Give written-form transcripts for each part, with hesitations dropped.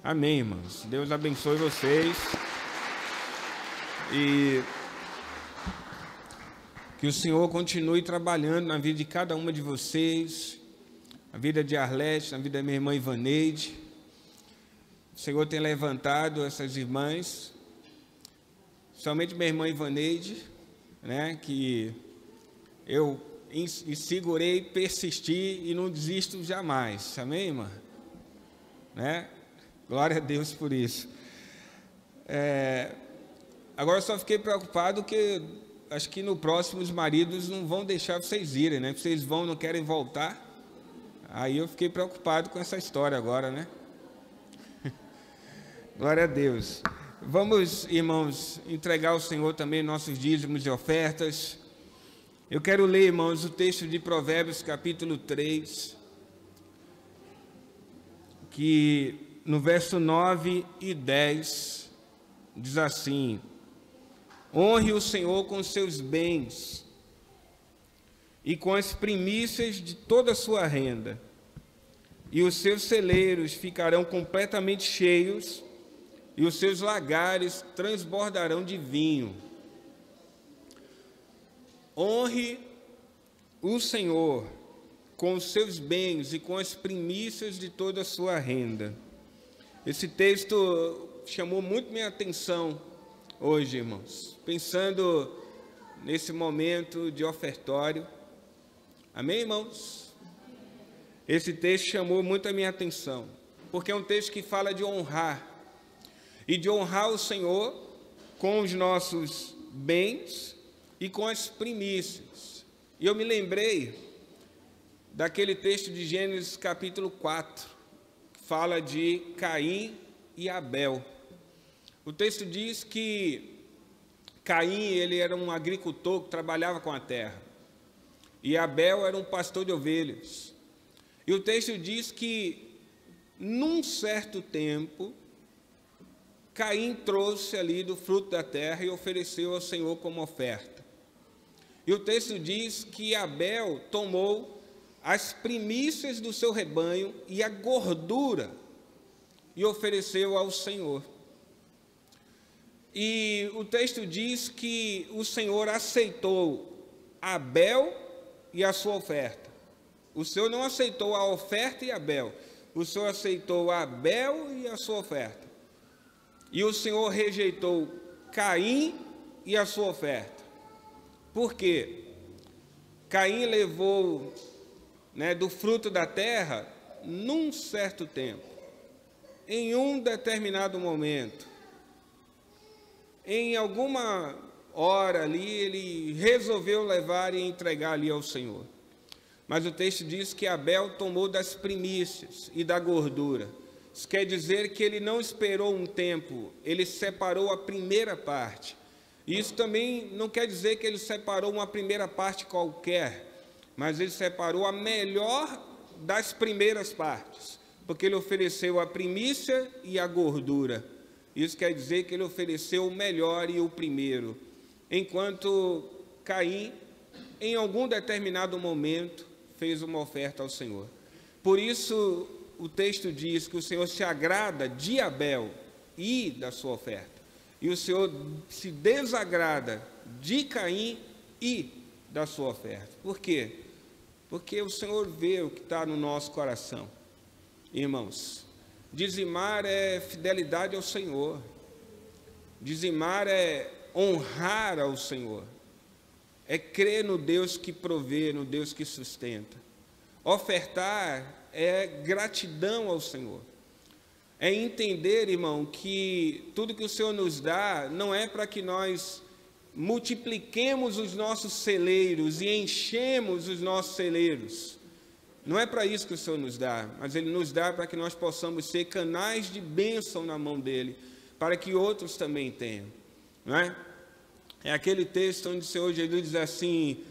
Amém, irmãos. Deus abençoe vocês. E que o Senhor continue trabalhando na vida de cada uma de vocês, na vida de Arlete, na vida da minha irmã Ivaneide. O Senhor tem levantado essas irmãs, somente minha irmã Ivaneide, né, que eu segurei, persisti e não desisto jamais. Amém, irmã? Né? Glória a Deus por isso. Agora eu só fiquei preocupado que acho que no próximo os maridos não vão deixar vocês irem, né? Vocês vão, não querem voltar. Aí eu fiquei preocupado com essa história agora, né? Glória a Deus. Vamos, irmãos, entregar ao Senhor também nossos dízimos e ofertas. Eu quero ler, irmãos, o texto de Provérbios, capítulo 3, que no verso 9 e 10 diz assim: honre o Senhor com seus bens e com as primícias de toda a sua renda, e os seus celeiros ficarão completamente cheios, e os seus lagares transbordarão de vinho. Honre o Senhor com os seus bens e com as primícias de toda a sua renda. Esse texto chamou muito minha atenção hoje, irmãos, pensando nesse momento de ofertório. Amém, irmãos? Esse texto chamou muito a minha atenção, porque é um texto que fala de honrar, e de honrar o Senhor com os nossos bens e com as primícias. E eu me lembrei daquele texto de Gênesis capítulo 4, que fala de Caim e Abel. O texto diz que Caim, ele era um agricultor que trabalhava com a terra, e Abel era um pastor de ovelhas. E o texto diz que, num certo tempo, Caim trouxe ali do fruto da terra e ofereceu ao Senhor como oferta. E o texto diz que Abel tomou as primícias do seu rebanho e a gordura e ofereceu ao Senhor. E o texto diz que o Senhor aceitou Abel e a sua oferta. O Senhor não aceitou a oferta e Abel. O Senhor aceitou Abel e a sua oferta. E o Senhor rejeitou Caim e a sua oferta. Por quê? Caim levou, do fruto da terra num certo tempo, em um determinado momento, em alguma hora ali, ele resolveu levar e entregar ali ao Senhor. Mas o texto diz que Abel tomou das primícias e da gordura. Isso quer dizer que ele não esperou um tempo, ele separou a primeira parte. Isso também não quer dizer que ele separou uma primeira parte qualquer, mas ele separou a melhor das primeiras partes, porque ele ofereceu a primícia e a gordura. Isso quer dizer que ele ofereceu o melhor e o primeiro, enquanto Caim, em algum determinado momento, fez uma oferta ao Senhor. Por isso, o texto diz que o Senhor se agrada de Abel e da sua oferta, e o Senhor se desagrada de Caim e da sua oferta. Por quê? Porque o Senhor vê o que está no nosso coração. Irmãos, dizimar é fidelidade ao Senhor, dizimar é honrar ao Senhor, é crer no Deus que provê, no Deus que sustenta. Ofertar é gratidão ao Senhor, é entender, irmão, que tudo que o Senhor nos dá não é para que nós multipliquemos os nossos celeiros e enchemos os nossos celeiros. Não é para isso que o Senhor nos dá, mas Ele nos dá para que nós possamos ser canais de bênção na mão dEle, para que outros também tenham, não é? É aquele texto onde o Senhor Jesus diz assim: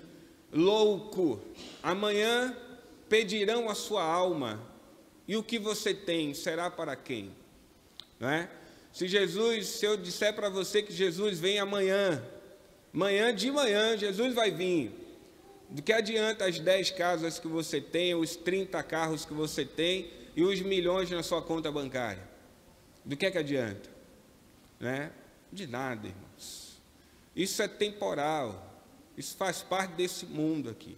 louco, amanhã pedirão a sua alma, e o que você tem será para quem? Não é? Se eu disser para você que Jesus vem amanhã, de manhã Jesus vai vir, do que adianta as 10 casas que você tem, os 30 carros que você tem e os milhões na sua conta bancária? do que adianta? Né? De nada, irmãos. Isso é temporal, isso faz parte desse mundo aqui.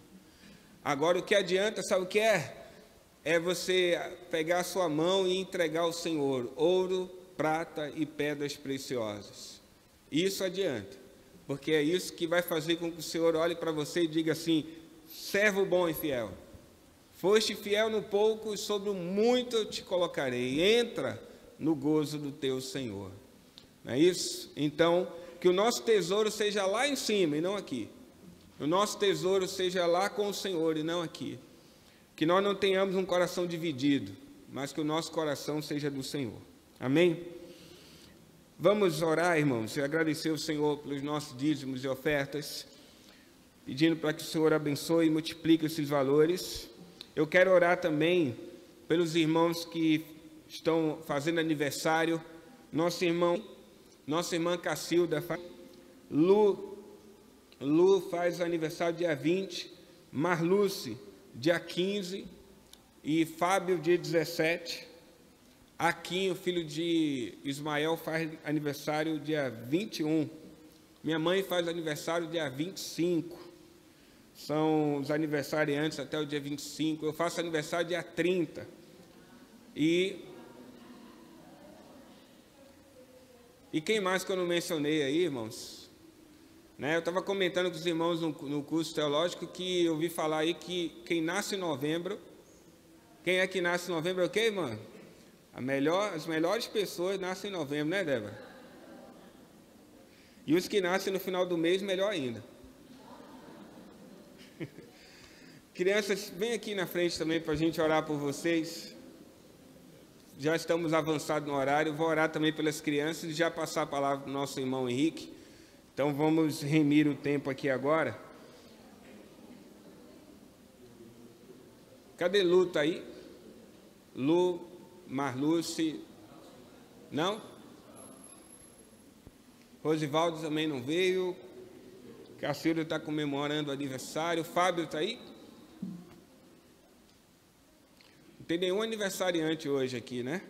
Agora, o que adianta, sabe o que é? É você pegar a sua mão e entregar ao Senhor ouro, prata e pedras preciosas. Isso adianta, porque é isso que vai fazer com que o Senhor olhe para você e diga assim: servo bom e fiel, foste fiel no pouco e sobre o muito eu te colocarei, entra no gozo do teu Senhor. Não é isso? Então, que o nosso tesouro seja lá em cima e não aqui. O nosso tesouro seja lá com o Senhor e não aqui. Que nós não tenhamos um coração dividido, mas que o nosso coração seja do Senhor. Amém? Vamos orar, irmãos, e agradecer ao Senhor pelos nossos dízimos e ofertas, pedindo para que o Senhor abençoe e multiplique esses valores. Eu quero orar também pelos irmãos que estão fazendo aniversário. Nossa irmã Cacilda, Lu faz aniversário dia 20, Marluce dia 15 e Fábio dia 17. Aquinho, filho de Ismael, faz aniversário dia 21. Minha mãe faz aniversário dia 25. São os aniversariantes até o dia 25. Eu faço aniversário dia 30. E quem mais que eu não mencionei aí, irmãos? Né, eu estava comentando com os irmãos no curso teológico que eu ouvi falar aí que quem nasce em novembro, quem é que nasce em novembro é o quê, irmão? As melhores pessoas nascem em novembro, né, Débora? E os que nascem no final do mês, melhor ainda. Crianças, vem aqui na frente também para a gente orar por vocês. Já estamos avançados no horário, vou orar também pelas crianças e já passar a palavra para o nosso irmão Henrique. Então vamos remir o tempo aqui agora. Cadê Lu? Está aí? Lu, Marluce, não? Rosivaldo também não veio. Cacilda está comemorando o aniversário. Fábio está aí? Não tem nenhum aniversariante hoje aqui, né?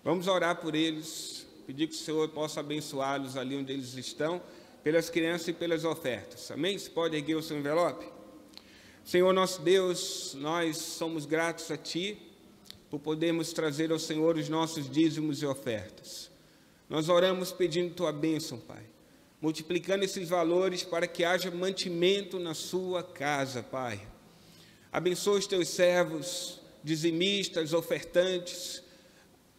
Vamos orar por eles, pedir que o Senhor possa abençoá-los ali onde eles estão, pelas crianças e pelas ofertas. Amém? Você pode erguer o seu envelope? Senhor nosso Deus, nós somos gratos a Ti por podermos trazer ao Senhor os nossos dízimos e ofertas. Nós oramos pedindo Tua bênção, Pai, multiplicando esses valores para que haja mantimento na Sua casa, Pai. Abençoa os Teus servos, dizimistas, ofertantes.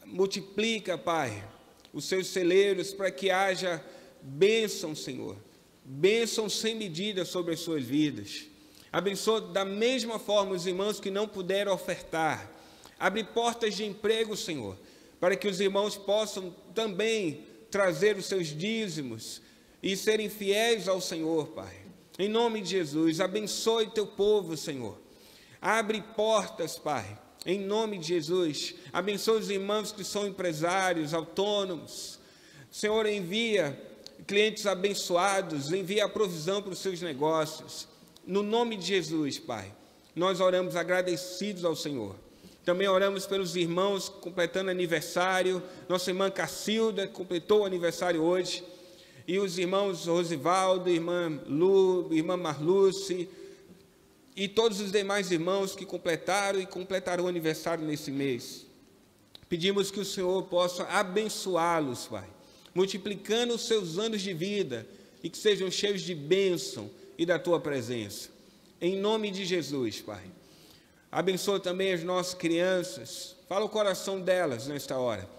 Multiplica, Pai, os seus celeiros para que haja bênção, Senhor. Bênção sem medida sobre as suas vidas. Abençoa da mesma forma os irmãos que não puderam ofertar. Abre portas de emprego, Senhor, para que os irmãos possam também trazer os seus dízimos e serem fiéis ao Senhor, Pai. Em nome de Jesus, abençoe teu povo, Senhor. Abre portas, Pai, em nome de Jesus. Abençoe os irmãos que são empresários, autônomos. Senhor, envia clientes abençoados, envia a provisão para os seus negócios. No nome de Jesus, Pai, nós oramos agradecidos ao Senhor. Também oramos pelos irmãos completando aniversário. Nossa irmã Cacilda completou o aniversário hoje. E os irmãos Rosivaldo, irmã Lu, irmã Marluce e todos os demais irmãos que completaram e completarão o aniversário nesse mês. Pedimos que o Senhor possa abençoá-los, Pai, multiplicando os seus anos de vida e que sejam cheios de bênção e da Tua presença. Em nome de Jesus, Pai. Abençoa também as nossas crianças. Fala o coração delas nesta hora.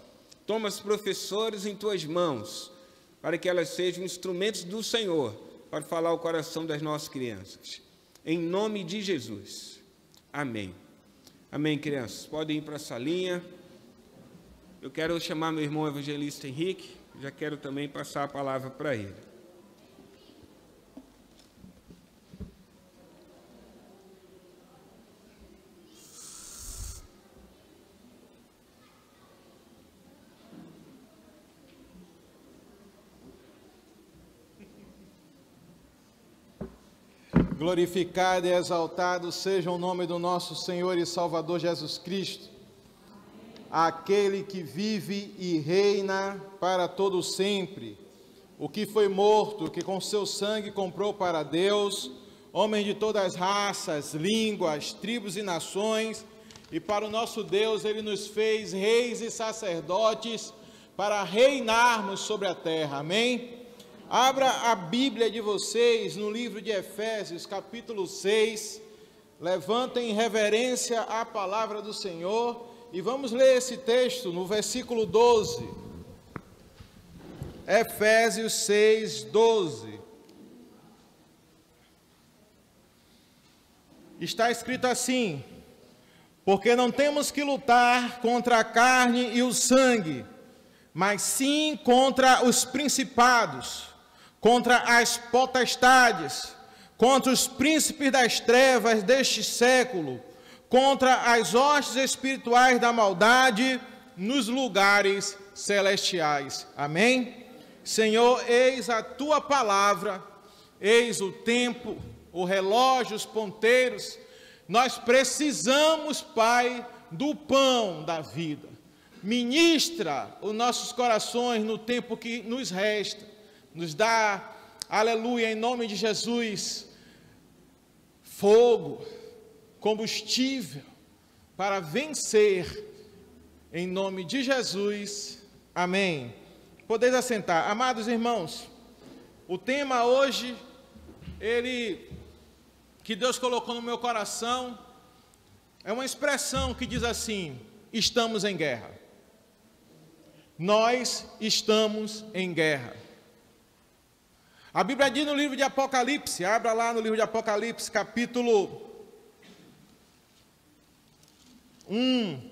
Toma as professoras em Tuas mãos, para que elas sejam instrumentos do Senhor para falar o coração das nossas crianças. Em nome de Jesus. Amém. Amém, crianças. Podem ir para a salinha. Eu quero chamar meu irmão evangelista Henrique. Já quero também passar a palavra para ele. Glorificado e exaltado seja o nome do nosso Senhor e Salvador Jesus Cristo. àquele que vive e reina para todo sempre, o que foi morto, que com seu sangue comprou para Deus, homens de todas as raças, línguas, tribos e nações, e para o nosso Deus ele nos fez reis e sacerdotes para reinarmos sobre a terra, amém? Abra a Bíblia de vocês no livro de Efésios, capítulo 6, levantem em reverência a palavra do Senhor, e vamos ler esse texto no versículo 12, Efésios 6, 12. Está escrito assim: porque não temos que lutar contra a carne e o sangue, mas sim contra os principados, contra as potestades, contra os príncipes das trevas deste século, contra as hostes espirituais da maldade nos lugares celestiais. Amém? Senhor, eis a tua palavra, eis o tempo, o relógio, os ponteiros. Nós precisamos, Pai, do pão da vida. Ministra os nossos corações no tempo que nos resta. Nos dá, aleluia, em nome de Jesus, fogo, combustível para vencer, em nome de Jesus, amém. Podeis assentar. Amados irmãos, o tema hoje, que Deus colocou no meu coração, é uma expressão que diz assim: estamos em guerra. Nós estamos em guerra. A Bíblia diz no livro de Apocalipse, abra lá no livro de Apocalipse, capítulo 1,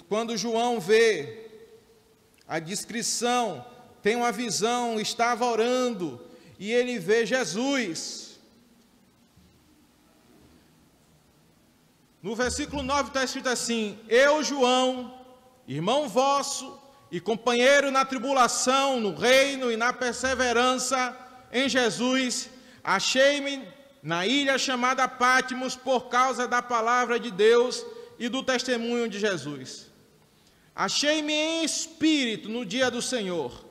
quando João vê a descrição, tem uma visão, estava orando, e ele vê Jesus. No versículo 9 está escrito assim: eu, João, irmão vosso e companheiro na tribulação, no reino e na perseverança em Jesus, achei-me na ilha chamada Patmos por causa da palavra de Deus e do testemunho de Jesus. Achei-me em espírito no dia do Senhor,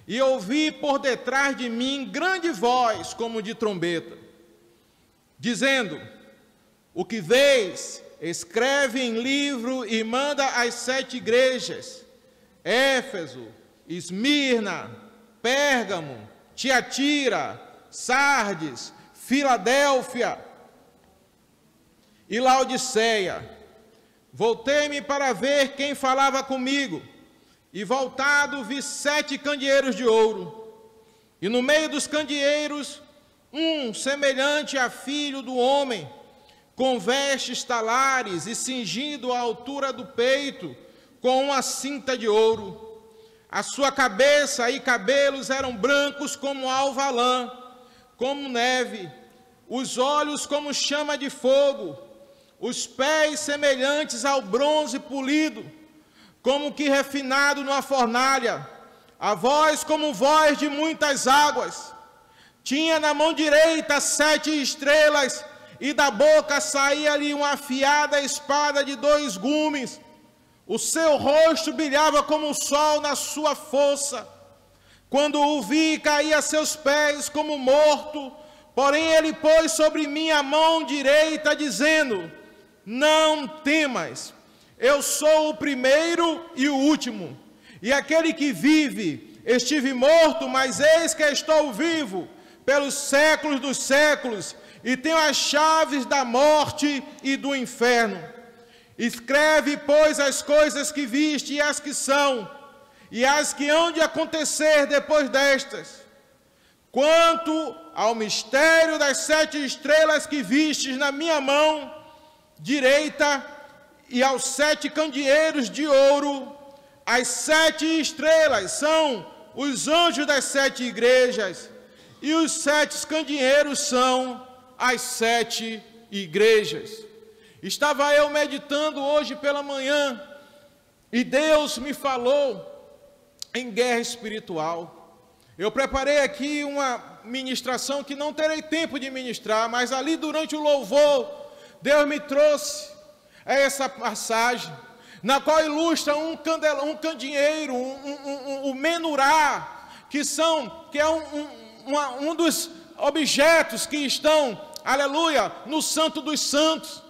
e ouvi por detrás de mim grande voz como de trombeta, dizendo: o que vês, escreve em livro e manda às 7 igrejas, Éfeso, Esmirna, Pérgamo, Tiatira, Sardes, Filadélfia e Laodiceia. Voltei-me para ver quem falava comigo, e voltado vi 7 candeeiros de ouro, e no meio dos candeeiros, um semelhante a filho do homem, com vestes talares e cingido à altura do peito, com uma cinta de ouro. A sua cabeça e cabelos eram brancos como alva lã, como neve, os olhos como chama de fogo, os pés semelhantes ao bronze polido, como que refinado numa fornalha, a voz como voz de muitas águas. Tinha na mão direita 7 estrelas, e da boca saía-lhe uma afiada espada de 2 gumes. O seu rosto brilhava como o sol na sua força. Quando o vi, caí a seus pés como morto, porém ele pôs sobre mim a mão direita, dizendo: não temas, eu sou o primeiro e o último, e aquele que vive. Estive morto, mas eis que estou vivo pelos séculos dos séculos, e tenho as chaves da morte e do inferno. Escreve, pois, as coisas que viste, e as que são, e as que hão de acontecer depois destas. Quanto ao mistério das 7 estrelas que vistes na minha mão direita, e aos 7 candeeiros de ouro, as 7 estrelas são os anjos das 7 igrejas, e os 7 candeeiros são as 7 igrejas. Estava eu meditando hoje pela manhã, e Deus me falou em guerra espiritual. Eu preparei aqui uma ministração que não terei tempo de ministrar, mas ali durante o louvor, Deus me trouxe essa passagem. na qual ilustra um candeeiro, um menurá, que é um dos objetos que estão, aleluia, no Santo dos Santos.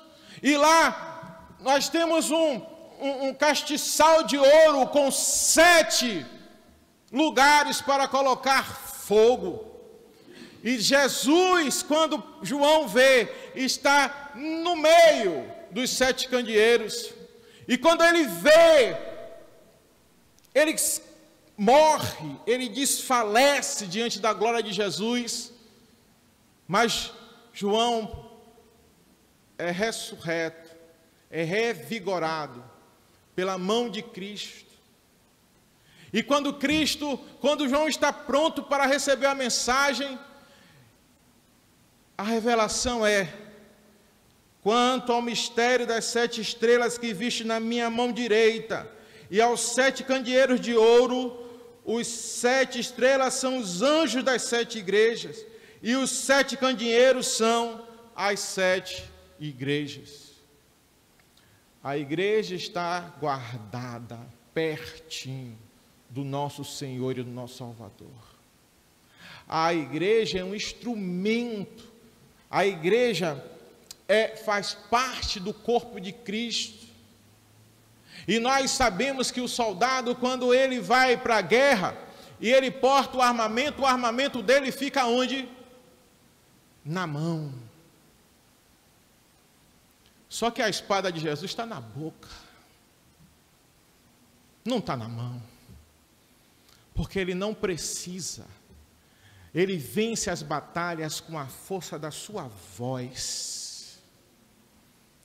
E lá nós temos um castiçal de ouro com 7 lugares para colocar fogo. E Jesus, quando João vê, está no meio dos 7 candeeiros. E quando ele vê, ele morre, ele desfalece diante da glória de Jesus. Mas João é ressurreto, é revigorado pela mão de Cristo. E quando João está pronto para receber a mensagem, a revelação é: quanto ao mistério das 7 estrelas que viste na minha mão direita, e aos 7 candeeiros de ouro, os 7 estrelas são os anjos das 7 igrejas, e os 7 candeeiros são as 7 igrejas. A igreja está guardada pertinho do nosso Senhor e do nosso Salvador. A igreja é um instrumento, a igreja faz parte do corpo de Cristo. E nós sabemos que o soldado, quando ele vai para a guerra e ele porta o armamento dele fica onde? Na mão. Só que a espada de Jesus está na boca, não está na mão, porque ele não precisa. Ele vence as batalhas com a força da sua voz.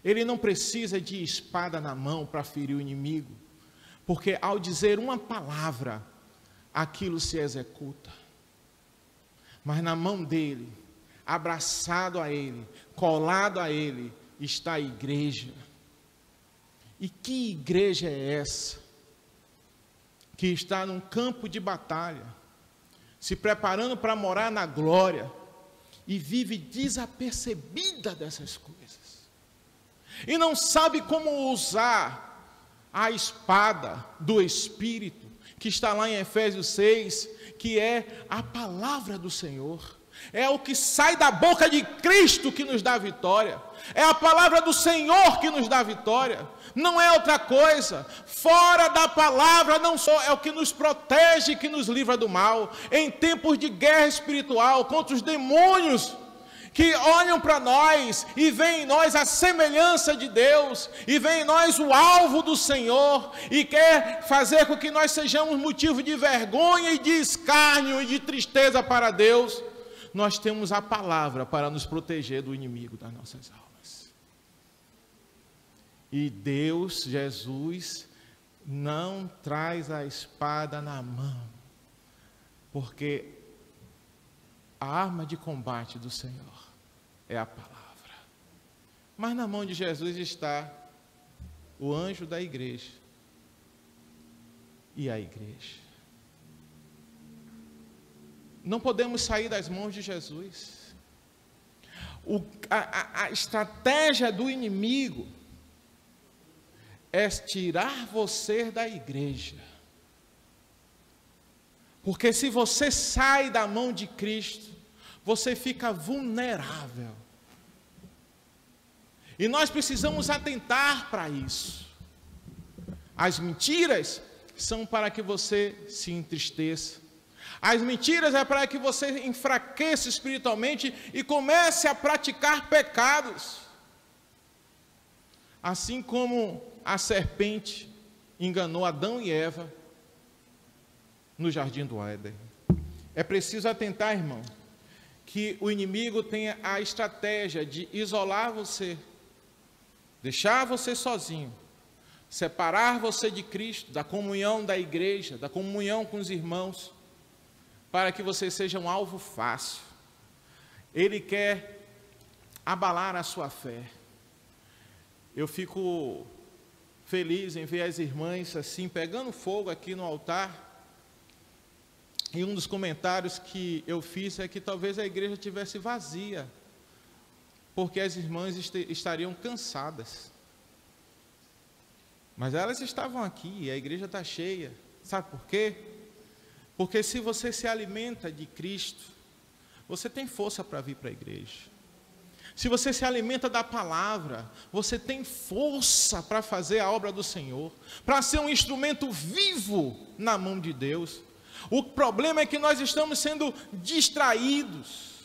Ele não precisa de espada na mão para ferir o inimigo, porque ao dizer uma palavra, aquilo se executa. Mas na mão dele, abraçado a ele, colado a ele, está a igreja. E que igreja é essa? Que está num campo de batalha, se preparando para morar na glória, e vive desapercebida dessas coisas, e não sabe como usar a espada do Espírito, que está lá em Efésios 6, que é a palavra do Senhor. É o que sai da boca de Cristo que nos dá vitória. É a palavra do Senhor que nos dá vitória. Não é outra coisa. Fora da palavra não só é o que nos protege, que nos livra do mal. Em tempos de guerra espiritual contra os demônios que olham para nós e veem em nós a semelhança de Deus, e veem em nós o alvo do Senhor, e quer fazer com que nós sejamos motivo de vergonha e de escárnio e de tristeza para Deus. Nós temos a palavra para nos proteger do inimigo das nossas almas. E Deus, Jesus, não traz a espada na mão, porque a arma de combate do Senhor é a palavra. Mas na mão de Jesus está o anjo da igreja e a igreja. Não podemos sair das mãos de Jesus. A estratégia do inimigo é tirar você da igreja. Porque se você sai da mão de Cristo, você fica vulnerável. E nós precisamos atentar para isso. As mentiras são para que você se entristeça. As mentiras é para que você enfraqueça espiritualmente e comece a praticar pecados. Assim como a serpente enganou Adão e Eva no jardim do Éden. É preciso atentar, irmão, que o inimigo tenha a estratégia de isolar você, deixar você sozinho, separar você de Cristo, da comunhão da igreja, da comunhão com os irmãos, para que você seja um alvo fácil. Ele quer abalar a sua fé. Eu fico feliz em ver as irmãs assim, pegando fogo aqui no altar. E um dos comentários que eu fiz é que talvez a igreja estivesse vazia, porque as irmãs estariam cansadas. Mas elas estavam aqui e a igreja está cheia. Sabe por quê? Porque se você se alimenta de Cristo, você tem força para vir para a igreja. Se você se alimenta da palavra, você tem força para fazer a obra do Senhor, para ser um instrumento vivo na mão de Deus. O problema é que nós estamos sendo distraídos.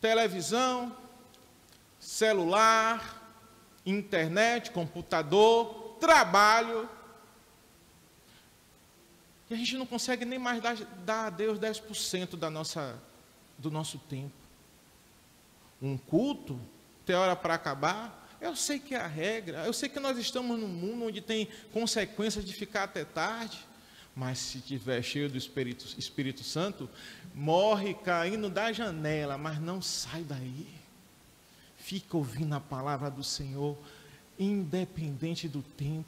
Televisão, celular, internet, computador, trabalho. E a gente não consegue nem mais dar a Deus 10% do nosso tempo. Um culto, tem hora para acabar. Eu sei que é a regra, eu sei que nós estamos num mundo onde tem consequências de ficar até tarde. Mas se estiver cheio do Espírito Santo, morre caindo da janela, mas não sai daí. Fica ouvindo a palavra do Senhor, independente do tempo.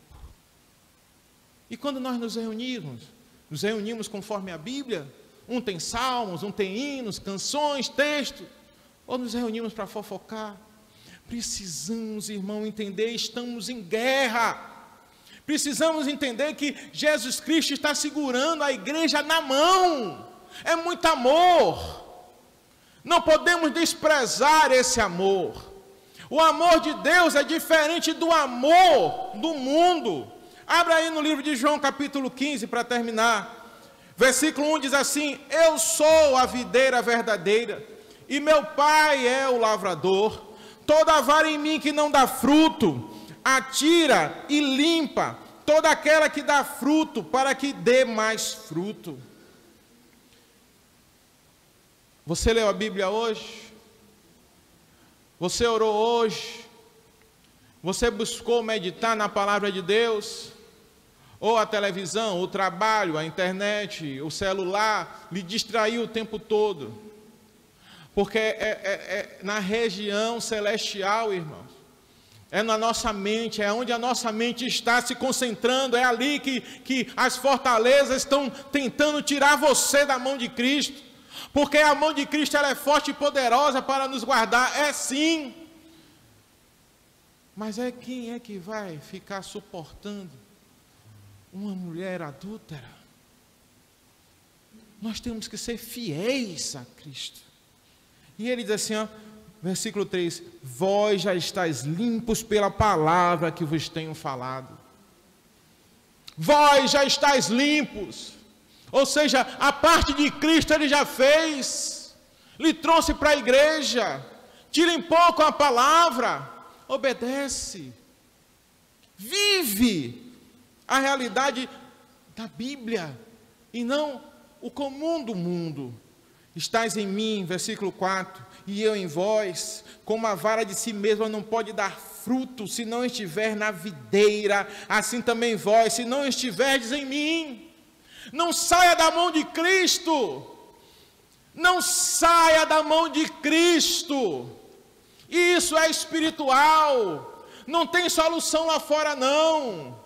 E quando nós nos reunimos conforme a Bíblia, um tem salmos, um tem hinos, canções, texto, ou nos reunimos para fofocar. Precisamos, irmão, entender, estamos em guerra. Precisamos entender que Jesus Cristo está segurando a igreja na mão. É muito amor. Não podemos desprezar esse amor. O amor de Deus é diferente do amor do mundo. Abra aí no livro de João, capítulo 15, para terminar. Versículo 1 diz assim: eu sou a videira verdadeira, e meu Pai é o lavrador. Toda vara em mim que não dá fruto, atira e limpa toda aquela que dá fruto, para que dê mais fruto. Você leu a Bíblia hoje? Você orou hoje? Você buscou meditar na palavra de Deus? Ou a televisão, o trabalho, a internet, o celular lhe distraiu o tempo todo? Porque é na região celestial, irmãos. É na nossa mente, é onde a nossa mente está se concentrando. É ali que as fortalezas estão tentando tirar você da mão de Cristo. Porque a mão de Cristo ela é forte e poderosa para nos guardar. É sim. Mas quem é que vai ficar suportando uma mulher adúltera? Nós temos que ser fiéis a Cristo. E ele diz assim, ó, versículo 3: vós já estáis limpos pela palavra que vos tenho falado. Vós já estáis limpos. Ou seja, a parte de Cristo ele já fez. Lhe trouxe para a igreja. Te limpou com a palavra. Obedece. Vive a realidade da Bíblia e não o comum do mundo. Estais em mim, versículo 4, e eu em vós, como a vara de si mesma não pode dar fruto se não estiver na videira, assim também vós, se não estiverdes em mim. Não saia da mão de Cristo. Não saia da mão de Cristo. Isso é espiritual. Não tem solução lá fora não.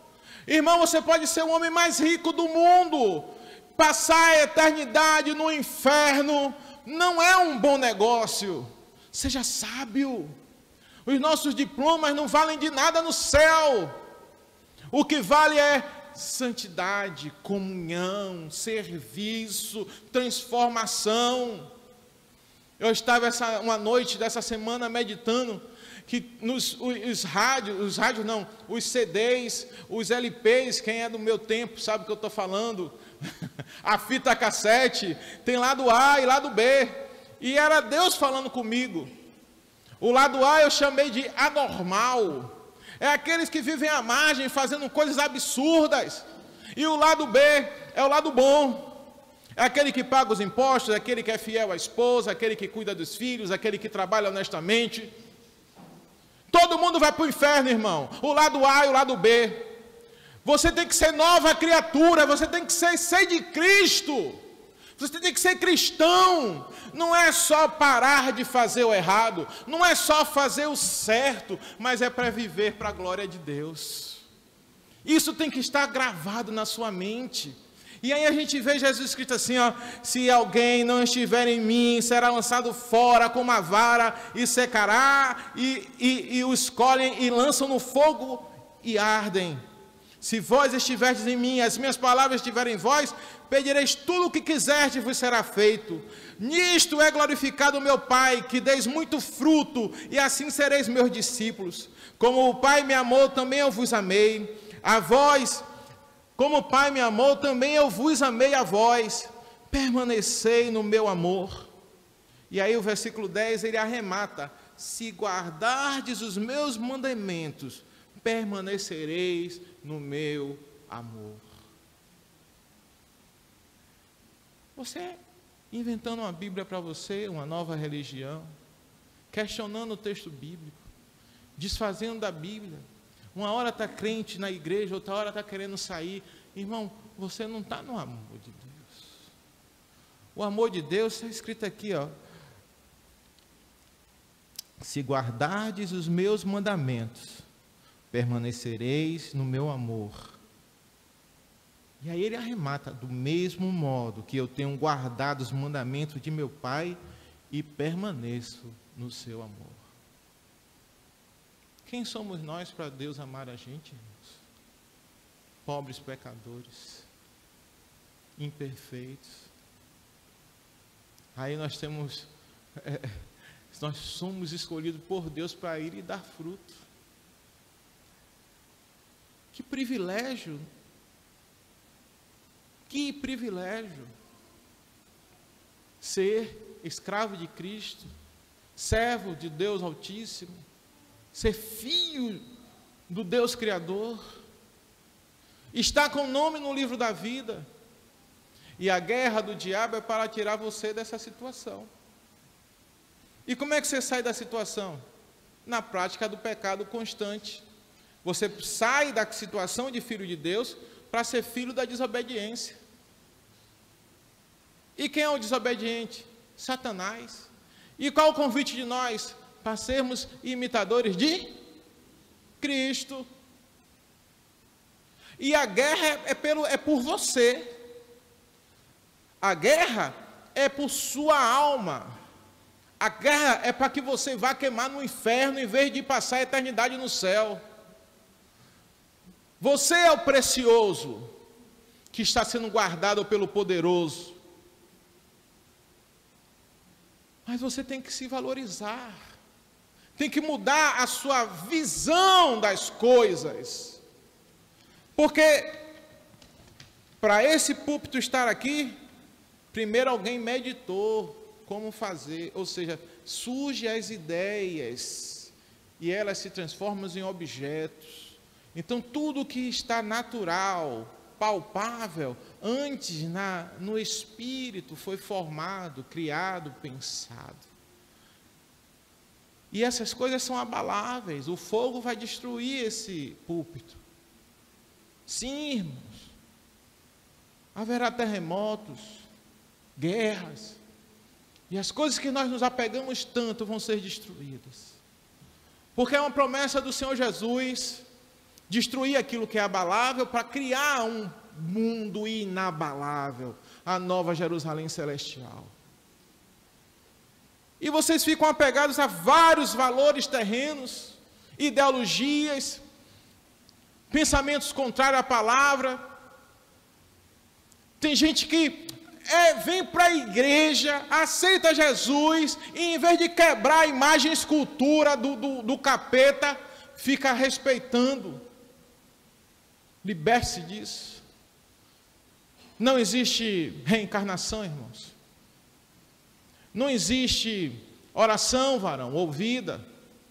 Irmão, você pode ser o homem mais rico do mundo, passar a eternidade no inferno não é um bom negócio. Seja sábio. Os nossos diplomas não valem de nada no céu. O que vale é santidade, comunhão, serviço, transformação. Eu estava uma noite dessa semana meditando que os CDs, os LPs, quem é do meu tempo sabe o que eu estou falando, a fita cassete, tem lado A e lado B, e era Deus falando comigo. O lado A eu chamei de anormal, é aqueles que vivem à margem, fazendo coisas absurdas, e o lado B é o lado bom, é aquele que paga os impostos, aquele que é fiel à esposa, aquele que cuida dos filhos, aquele que trabalha honestamente. Todo mundo vai para o inferno, irmão, o lado A e o lado B. Você tem que ser nova criatura, você tem que ser de Cristo, você tem que ser cristão. Não é só parar de fazer o errado, não é só fazer o certo, mas é para viver para a glória de Deus. Isso tem que estar gravado na sua mente. E aí a gente vê Jesus escrito assim, ó: se alguém não estiver em mim, será lançado fora com uma vara e secará, e o escolhem e lançam no fogo e ardem. Se vós estiverdes em mim, as minhas palavras estiverem em vós, pedireis tudo o que quiserdes e vos será feito. Nisto é glorificado o meu Pai, que deis muito fruto, e assim sereis meus discípulos. Como o Pai me amou, também eu vos amei. A vós, como o Pai me amou, também eu vos amei a vós. Permanecei no meu amor. E aí o versículo 10, ele arremata: se guardardes os meus mandamentos, permanecereis no meu amor. Você inventando uma Bíblia para você, uma nova religião, questionando o texto bíblico, desfazendo da Bíblia. Uma hora está crente na igreja, outra hora está querendo sair. Irmão, você não está no amor de Deus. O amor de Deus está escrito aqui, ó. Se guardardes os meus mandamentos, permanecereis no meu amor. E aí ele arremata: do mesmo modo que eu tenho guardado os mandamentos de meu Pai e permaneço no seu amor. Quem somos nós para Deus amar a gente, irmãos? Pobres pecadores, imperfeitos. Aí nós temos, nós somos escolhidos por Deus para ir e dar fruto. Que privilégio! Que privilégio! Ser escravo de Cristo, servo de Deus Altíssimo, ser filho do Deus Criador, estar com o nome no livro da vida. E a guerra do diabo é para tirar você dessa situação. E como é que você sai da situação? Na prática do pecado constante. Você sai da situação de filho de Deus para ser filho da desobediência. E quem é o desobediente? Satanás. E qual o convite de nós? Para sermos imitadores de Cristo. E a guerra é por você. A guerra é por sua alma. A guerra é para que você vá queimar no inferno em vez de passar a eternidade no céu. Você é o precioso que está sendo guardado pelo poderoso. Mas você tem que se valorizar. Tem que mudar a sua visão das coisas. Porque para esse púlpito estar aqui, primeiro alguém meditou como fazer, ou seja, surgem as ideias e elas se transformam em objetos. Então tudo que está natural, palpável, antes no espírito foi formado, criado, pensado. E essas coisas são abaláveis. O fogo vai destruir esse púlpito. Sim, irmãos. Haverá terremotos, guerras. E as coisas que nós nos apegamos tanto vão ser destruídas. Porque é uma promessa do Senhor Jesus destruir aquilo que é abalável para criar um mundo inabalável, a nova Jerusalém celestial. E vocês ficam apegados a vários valores terrenos, ideologias, pensamentos contrários à palavra. Tem gente que vem para a igreja, aceita Jesus, e em vez de quebrar a imagem e escultura do capeta, fica respeitando. Liberte-se disso. Não existe reencarnação, irmãos. Não existe oração, varão, ouvida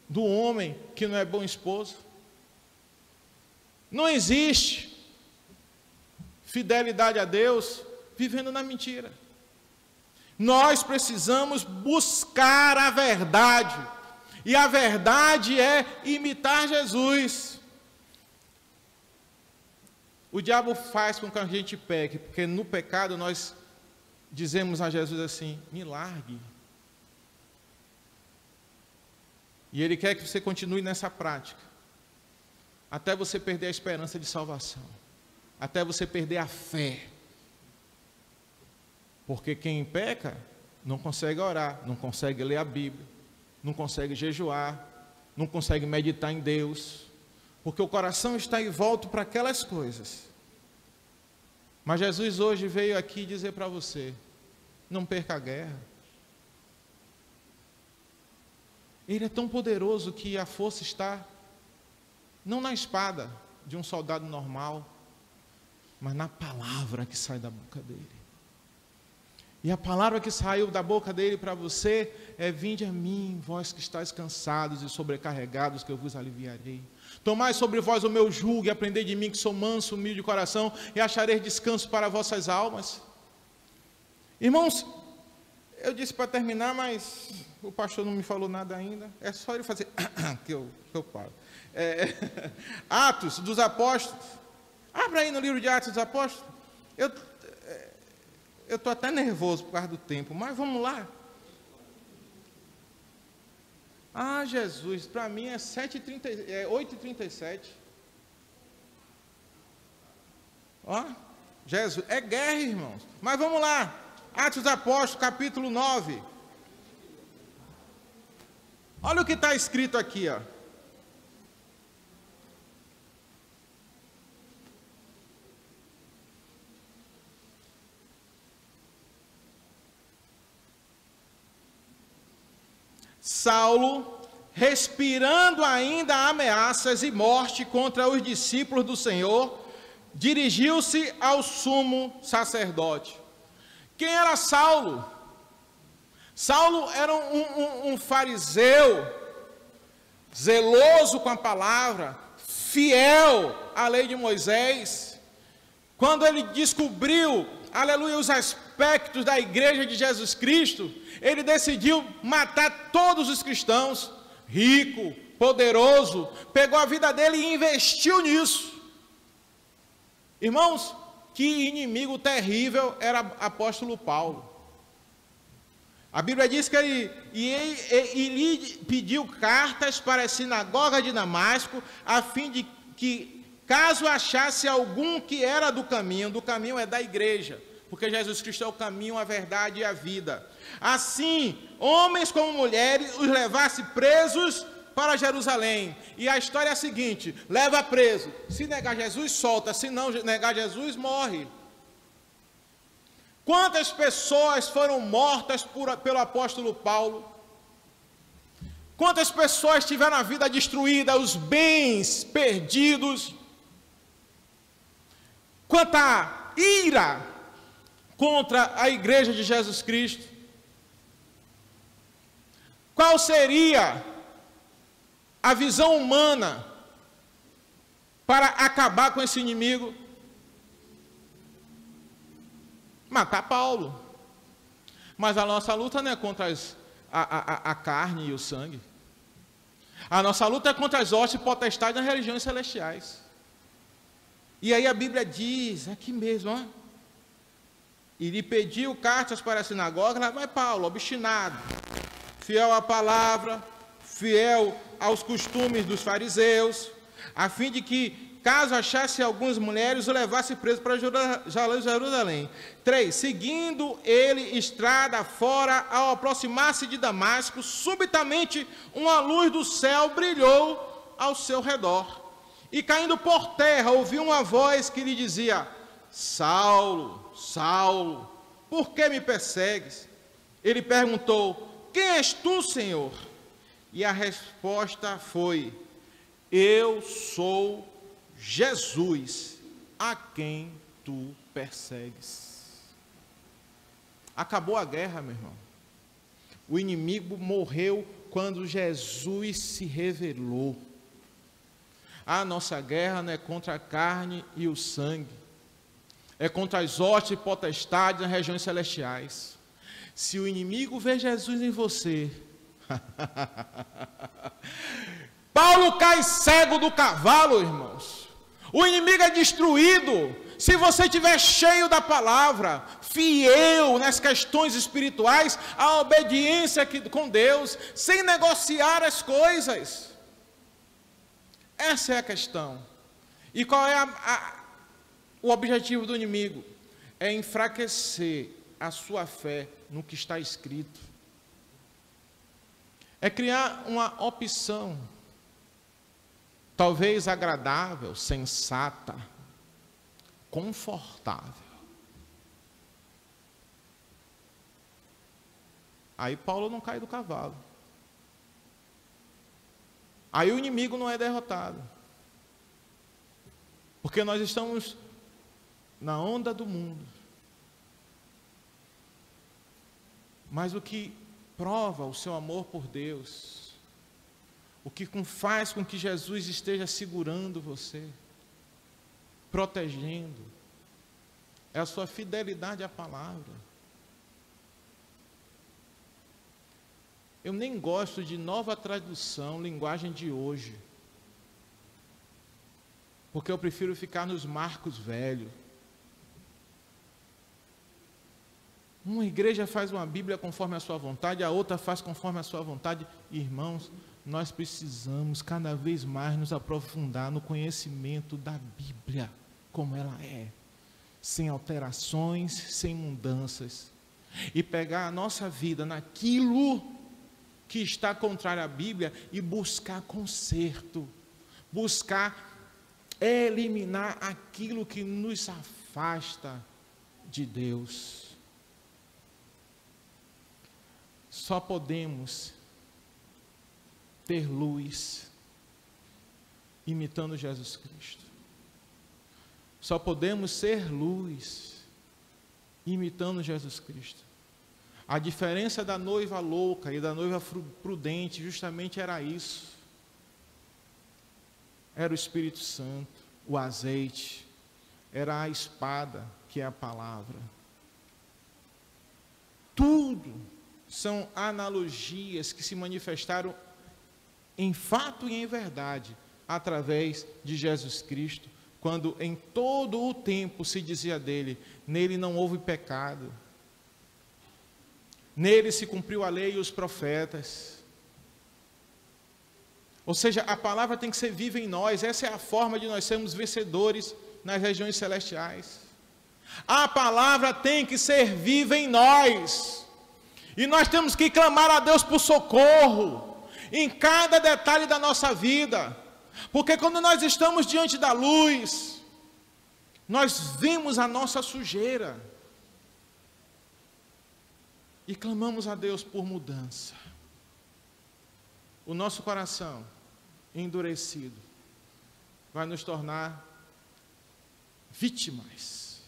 do homem que não é bom esposo. Não existe fidelidade a Deus vivendo na mentira. Nós precisamos buscar a verdade. E a verdade é imitar Jesus. O diabo faz com que a gente peque, porque no pecado nós dizemos a Jesus assim: me largue. E ele quer que você continue nessa prática, até você perder a esperança de salvação, até você perder a fé. Porque quem peca não consegue orar, não consegue ler a Bíblia, não consegue jejuar, não consegue meditar em Deus, porque o coração está envolto para aquelas coisas. Mas Jesus hoje veio aqui dizer para você, não perca a guerra. Ele é tão poderoso que a força está não na espada de um soldado normal, mas na palavra que sai da boca dele. E a palavra que saiu da boca dele para você é: vinde a mim, vós que estáis cansados e sobrecarregados, que eu vos aliviarei. Tomai sobre vós o meu jugo e aprendei de mim, que sou manso, humilde de coração, e achareis descanso para vossas almas. Irmãos, eu disse para terminar, mas o pastor não me falou nada ainda. É só ele fazer que eu paro. Atos dos Apóstolos. Abra aí no livro de Atos dos Apóstolos. Eu estou até nervoso por causa do tempo, mas vamos lá. Ah, Jesus, para mim é 8h37. Ó, Jesus, é guerra, irmãos. Mas vamos lá. Atos dos Apóstolos, capítulo 9. Olha o que está escrito aqui, ó. Saulo, respirando ainda ameaças e morte contra os discípulos do Senhor, dirigiu-se ao sumo sacerdote. Quem era Saulo? Saulo era um fariseu, zeloso com a palavra, fiel à lei de Moisés. Quando ele descobriu, aleluia, os aspectos da igreja de Jesus Cristo, ele decidiu matar todos os cristãos, rico, poderoso, pegou a vida dele e investiu nisso. Irmãos, que inimigo terrível era apóstolo Paulo. A Bíblia diz que ele pediu cartas para a sinagoga de Damasco, a fim de que, caso achasse algum que era do caminho é da igreja, porque Jesus Cristo é o caminho, a verdade e a vida. Assim, homens como mulheres, os levasse presos para Jerusalém. E a história é a seguinte: leva preso, se negar Jesus, solta, se não negar Jesus, morre. Quantas pessoas foram mortas pelo apóstolo Paulo? Quantas pessoas tiveram a vida destruída, os bens perdidos? Quanta ira contra a igreja de Jesus Cristo. Qual seria a visão humana para acabar com esse inimigo? Matar Paulo. Mas a nossa luta não é contra a carne e o sangue. A nossa luta é contra as hostes potestades nas regiões celestiais. E aí a Bíblia diz, aqui mesmo, ó, e lhe pediu cartas para a sinagoga. Lá vai Paulo, obstinado, fiel à palavra, fiel aos costumes dos fariseus, a fim de que, caso achasse algumas mulheres, o levasse preso para Jerusalém. 3. Seguindo ele estrada fora, ao aproximar-se de Damasco, subitamente uma luz do céu brilhou ao seu redor. E caindo por terra, ouviu uma voz que lhe dizia: Saulo, Saulo, por que me persegues? Ele perguntou: quem és tu, Senhor? E a resposta foi: eu sou Jesus, a quem tu persegues. Acabou a guerra, meu irmão. O inimigo morreu quando Jesus se revelou. A nossa guerra não é contra a carne e o sangue, é contra as hostes e potestades nas regiões celestiais. Se o inimigo vê Jesus em você, Paulo cai cego do cavalo, irmãos. O inimigo é destruído se você estiver cheio da palavra, fiel nas questões espirituais, a obediência com Deus, sem negociar as coisas. Essa é a questão. E qual é o objetivo do inimigo? É enfraquecer a sua fé no que está escrito. É criar uma opção. talvez agradável, sensata, confortável. Aí Paulo não cai do cavalo. Aí o inimigo não é derrotado. Porque nós estamos na onda do mundo. Mas o que prova o seu amor por Deus, o que faz com que Jesus esteja segurando você, protegendo, é a sua fidelidade à palavra. Eu nem gosto de Nova Tradução, linguagem de hoje, porque eu prefiro ficar nos marcos velhos. Uma igreja faz uma Bíblia conforme a sua vontade, a outra faz conforme a sua vontade. Irmãos, nós precisamos cada vez mais nos aprofundar no conhecimento da Bíblia, como ela é, sem alterações, sem mudanças, e pegar a nossa vida naquilo que está contrário à Bíblia e buscar conserto, buscar eliminar aquilo que nos afasta de Deus. Só podemos ter luz imitando Jesus Cristo. Só podemos ser luz imitando Jesus Cristo. A diferença da noiva louca e da noiva prudente justamente era isso. Era o Espírito Santo, o azeite, era a espada, que é a palavra. Tudo são analogias que se manifestaram em fato e em verdade através de Jesus Cristo, quando em todo o tempo se dizia dele: nele não houve pecado, nele se cumpriu a lei e os profetas. Ou seja, a palavra tem que ser viva em nós. Essa é a forma de nós sermos vencedores nas regiões celestiais. A palavra tem que ser viva em nós. E nós temos que clamar a Deus por socorro em cada detalhe da nossa vida. Porque quando nós estamos diante da luz, nós vemos a nossa sujeira e clamamos a Deus por mudança. O nosso coração endurecido vai nos tornar vítimas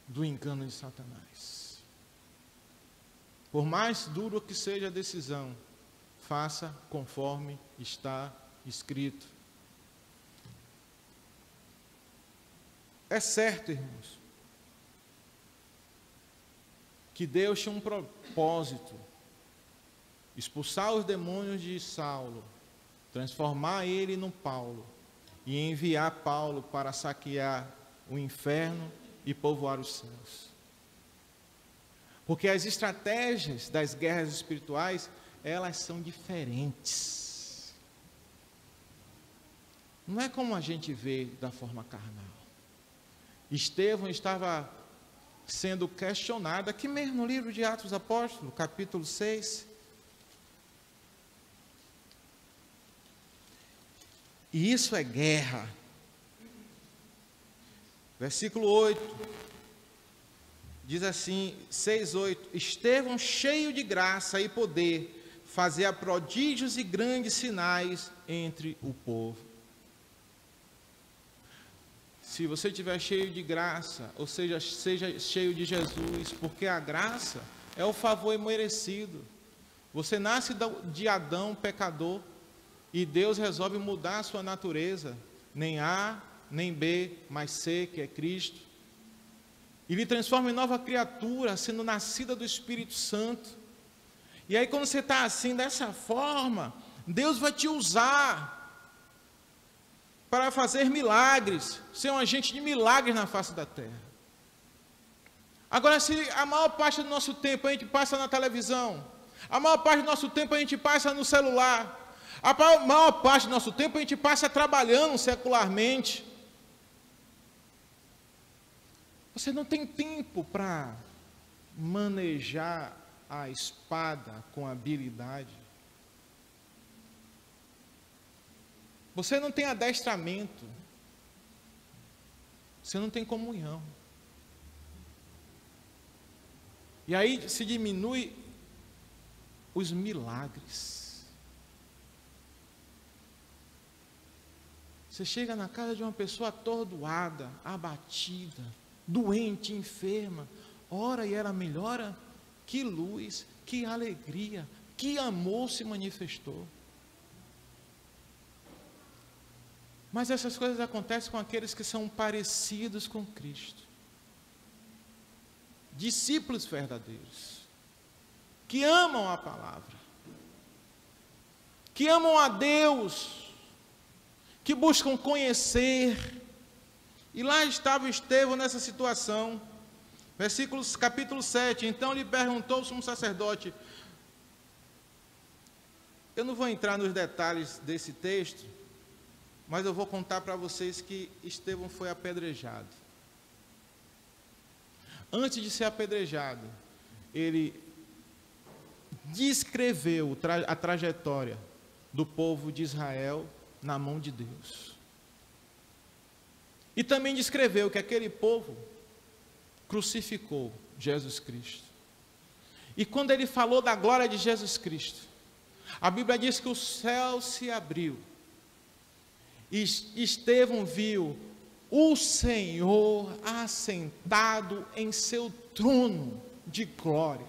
do engano de Satanás. Por mais duro que seja a decisão, faça conforme está escrito. É certo, irmãos, que Deus tinha um propósito: expulsar os demônios de Saulo, transformar ele no Paulo e enviar Paulo para saquear o inferno e povoar os céus. Porque as estratégias das guerras espirituais, elas são diferentes. Não é como a gente vê da forma carnal. Estevão estava sendo questionado, aqui mesmo no livro de Atos dos Apóstolos, capítulo 6. E isso é guerra. Versículo 8. Diz assim, 6:8. Estevão, cheio de graça e poder, fazia prodígios e grandes sinais entre o povo. Se você estiver cheio de graça, ou seja, seja cheio de Jesus, porque a graça é o favor imerecido. Você nasce de Adão, pecador, e Deus resolve mudar a sua natureza, nem A, nem B, mas C, que é Cristo. E lhe transforma em nova criatura, sendo nascida do Espírito Santo. E aí quando você está assim, dessa forma, Deus vai te usar para fazer milagres, ser um agente de milagres na face da terra. Agora, se a maior parte do nosso tempo a gente passa na televisão, a maior parte do nosso tempo a gente passa no celular, a maior parte do nosso tempo a gente passa trabalhando secularmente, você não tem tempo para manejar a espada com habilidade. Você não tem adestramento. Você não tem comunhão. E aí se diminui os milagres. Você chega na casa de uma pessoa atordoada, abatida, doente, enferma, ora e ela melhora. Que luz, que alegria, que amor se manifestou. Mas essas coisas acontecem com aqueles que são parecidos com Cristo. Discípulos verdadeiros, que amam a palavra, que amam a Deus, que buscam conhecer. E lá estava Estevão nessa situação. Capítulo 7, então lhe perguntou o sumo sacerdote. Eu não vou entrar nos detalhes desse texto, mas eu vou contar para vocês que Estevão foi apedrejado. Antes de ser apedrejado, ele descreveu a trajetória do povo de Israel na mão de Deus. E também descreveu que aquele povo crucificou Jesus Cristo. E quando ele falou da glória de Jesus Cristo, a Bíblia diz que o céu se abriu. E Estevão viu o Senhor assentado em seu trono de glória.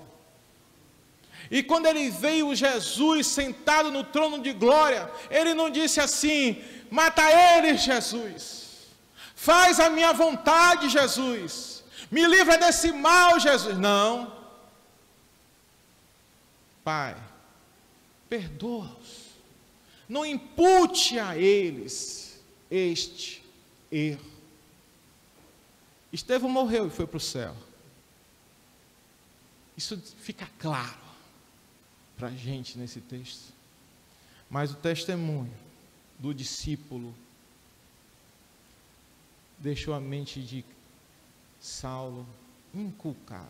E quando ele veio Jesus sentado no trono de glória, ele não disse assim: mata ele, Jesus, faz a minha vontade, Jesus, me livra desse mal, Jesus. Não. Pai, perdoa-os, não impute a eles este erro. Estevão morreu e foi para o céu. Isso fica claro para a gente nesse texto. Mas o testemunho do discípulo deixou a mente de Saulo inculcada.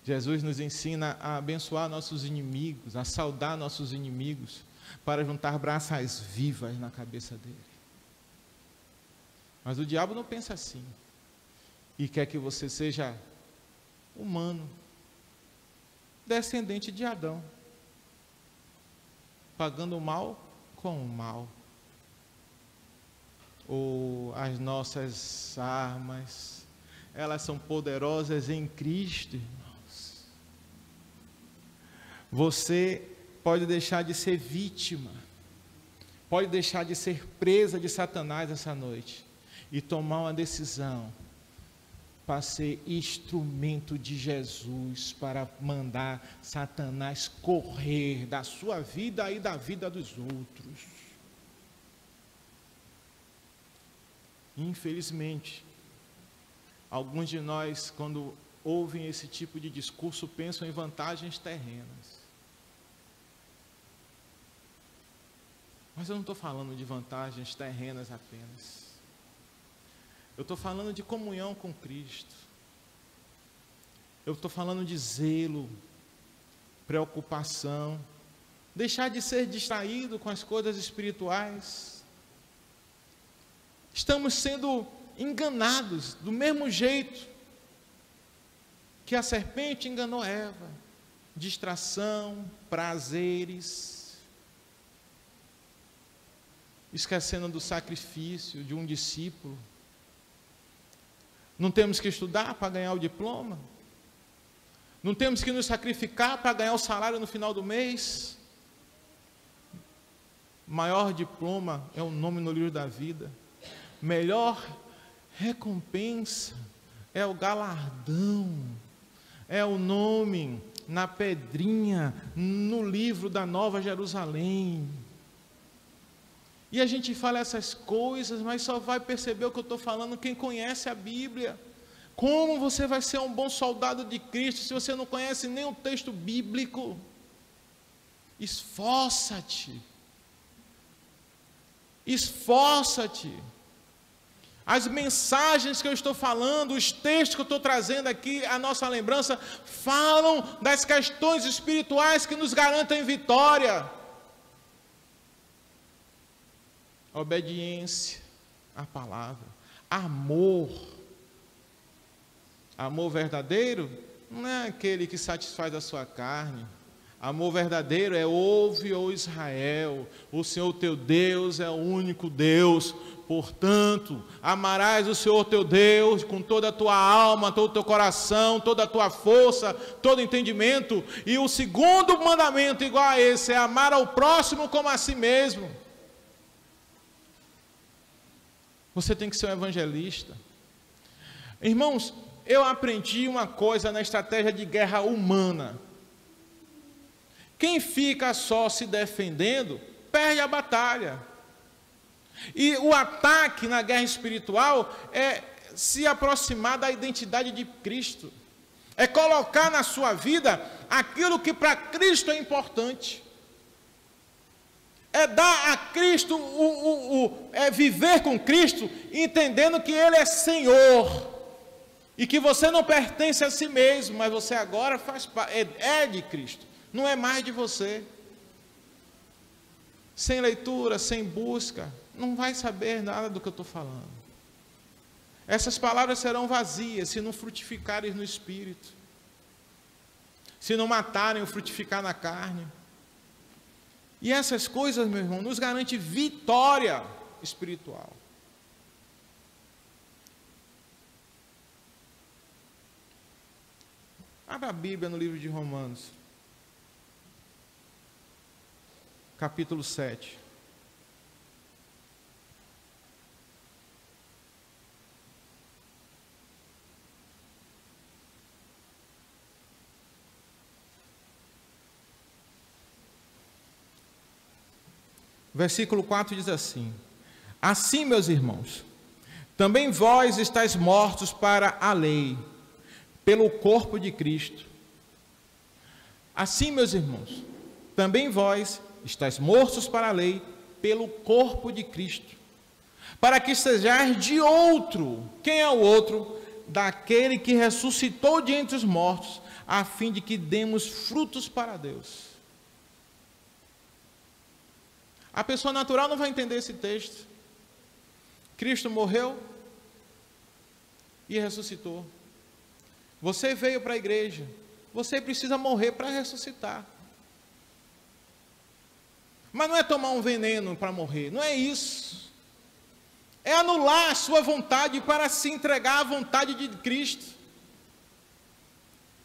Jesus nos ensina a abençoar nossos inimigos, a saudar nossos inimigos, para juntar braças vivas na cabeça dele. Mas o diabo não pensa assim, e quer que você seja humano, descendente de Adão, pagando o mal com o mal. As nossas armas, elas são poderosas em Cristo, irmãos. Você pode deixar de ser vítima, pode deixar de ser presa de Satanás essa noite e tomar uma decisão para ser instrumento de Jesus, para mandar Satanás correr da sua vida e da vida dos outros. Infelizmente, alguns de nós, quando ouvem esse tipo de discurso, pensam em vantagens terrenas. Mas eu não estou falando de vantagens terrenas apenas. Eu estou falando de comunhão com Cristo. Eu estou falando de zelo, preocupação, deixar de ser distraído com as coisas espirituais. Estamos sendo enganados do mesmo jeito que a serpente enganou Eva. Distração, prazeres, esquecendo do sacrifício de um discípulo. Não temos que estudar para ganhar o diploma? Não temos que nos sacrificar para ganhar o salário no final do mês? Maior diploma é o nome no livro da vida. Melhor recompensa é o galardão, é o nome na pedrinha, no livro da Nova Jerusalém. E a gente fala essas coisas, mas só vai perceber o que eu estou falando quem conhece a Bíblia. Como você vai ser um bom soldado de Cristo se você não conhece nem o texto bíblico? Esforça-te. Esforça-te. As mensagens que eu estou falando, os textos que eu estou trazendo aqui, a nossa lembrança, falam das questões espirituais que nos garantem vitória. obediência à palavra, amor. Amor verdadeiro não é aquele que satisfaz a sua carne. Amor verdadeiro é: ouve, ó Israel, o Senhor teu Deus é o único Deus. Portanto, amarás o Senhor teu Deus com toda a tua alma, todo o teu coração, toda a tua força, todo o entendimento. E o segundo mandamento igual a esse é amar ao próximo como a si mesmo. Você tem que ser um evangelista. Irmãos, eu aprendi uma coisa na estratégia de guerra humana. Quem fica só se defendendo, perde a batalha. E o ataque na guerra espiritual é se aproximar da identidade de Cristo. É colocar na sua vida aquilo que para Cristo é importante. É dar a Cristo, é viver com Cristo, entendendo que Ele é Senhor. E que você não pertence a si mesmo, mas você agora é de Cristo. Não é mais de você. Sem leitura, sem busca, não vai saber nada do que eu estou falando. Essas palavras serão vazias se não frutificarem no Espírito. Se não matarem o frutificar na carne. E essas coisas, meu irmão, nos garante vitória espiritual. Abra a Bíblia no livro de Romanos, capítulo 7. Versículo 4 diz assim: assim, meus irmãos, também vós estáis mortos para a lei, pelo corpo de Cristo. Assim, meus irmãos, também vós estáis mortos para a lei, pelo corpo de Cristo, para que sejais de outro. Quem é o outro? Daquele que ressuscitou de entre os mortos, a fim de que demos frutos para Deus. A pessoa natural não vai entender esse texto. Cristo morreu e ressuscitou. Você veio para a igreja, você precisa morrer para ressuscitar. Mas não é tomar um veneno para morrer, não é isso. É anular a sua vontade para se entregar à vontade de Cristo.